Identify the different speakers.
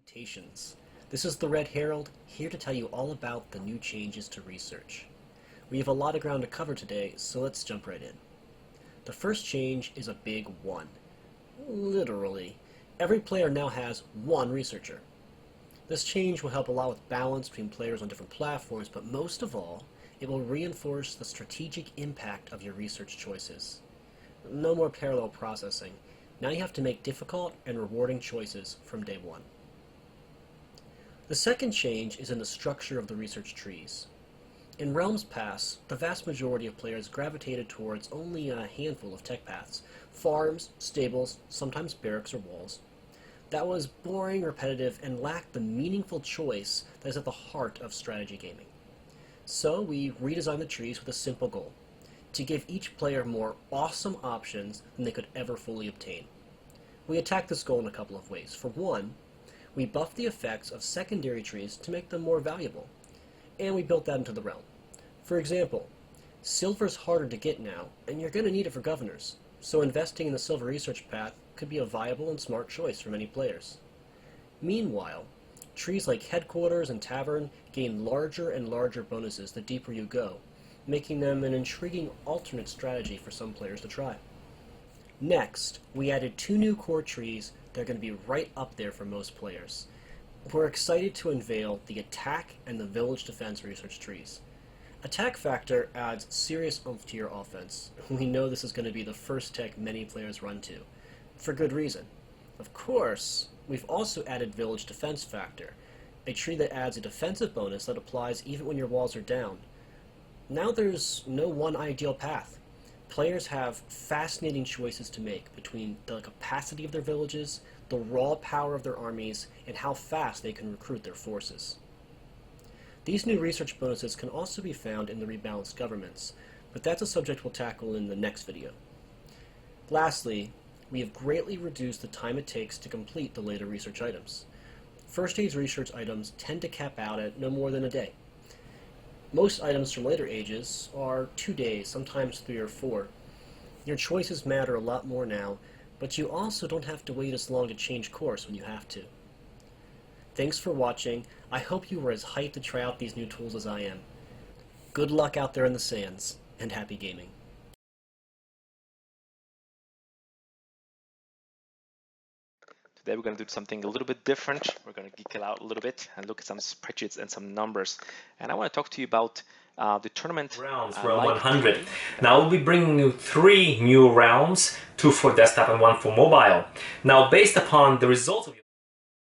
Speaker 1: Salutations. This is the Red Herald, here to tell you all about the new changes to research. We have a lot of ground to cover today, so let's jump right in. The first change is a big one. Literally. Every player now has one researcher. This change will help a lot with balance between players on different platforms, but most of all, it will reinforce the strategic impact of your research choices. No more parallel processing. Now you have to make difficult and rewarding choices from day one. The second change is in the structure of the research trees. In Realms Pass, the vast majority of players gravitated towards only a handful of tech paths: farms, stables, sometimes barracks or walls. That was boring, repetitive, and lacked the meaningful choice that is at the heart of strategy gaming. So we redesigned the trees with a simple goal: to give each player more awesome options than they could ever fully obtain. We attacked this goal in a couple of ways. For one, we buffed the effects of secondary trees to make them more valuable, and we built that into the realm. For example, silver's harder to get now, and you're going to need it for governors, so investing in the silver research path could be a viable and smart choice for many players. Meanwhile, trees like headquarters and tavern gain larger and larger bonuses the deeper you go, making them an intriguing alternate strategy for some players to try. Next, we added two new core trees that are going to be right up there for most players. We're excited to unveil the attack and the village defense research trees. Attack factor adds serious oomph to your offense. We know this is going to be the first tech many players run to, for good reason. Of course, we've also added village defense factor, a tree that adds a defensive bonus that applies even when your walls are down. Now there's no one ideal path. Players have fascinating choices to make between the capacity of their villages, the raw power of their armies, and how fast they can recruit their forces. These new research bonuses can also be found in the rebalanced governments, but that's a subject we'll tackle in the next video. Lastly, we have greatly reduced the time it takes to complete the later research items. First stage research items tend to cap out at no more than a day. Most items from later ages are 2 days, sometimes 3 or 4. Your choices matter a lot more now, but you also don't have to wait as long to change course when you have to. Thanks for watching. I hope you were as hyped to try out these new tools as I am. Good luck out there in the sands, and happy gaming.
Speaker 2: Today we're going to do something a little bit different. We're going to geek it out a little bit and look at some spreadsheets and some numbers. And I want to talk to you about the tournament
Speaker 3: rounds, round 100. Now we'll be bringing you 3 new rounds, 2 for desktop and 1 for mobile. Now based upon the results of your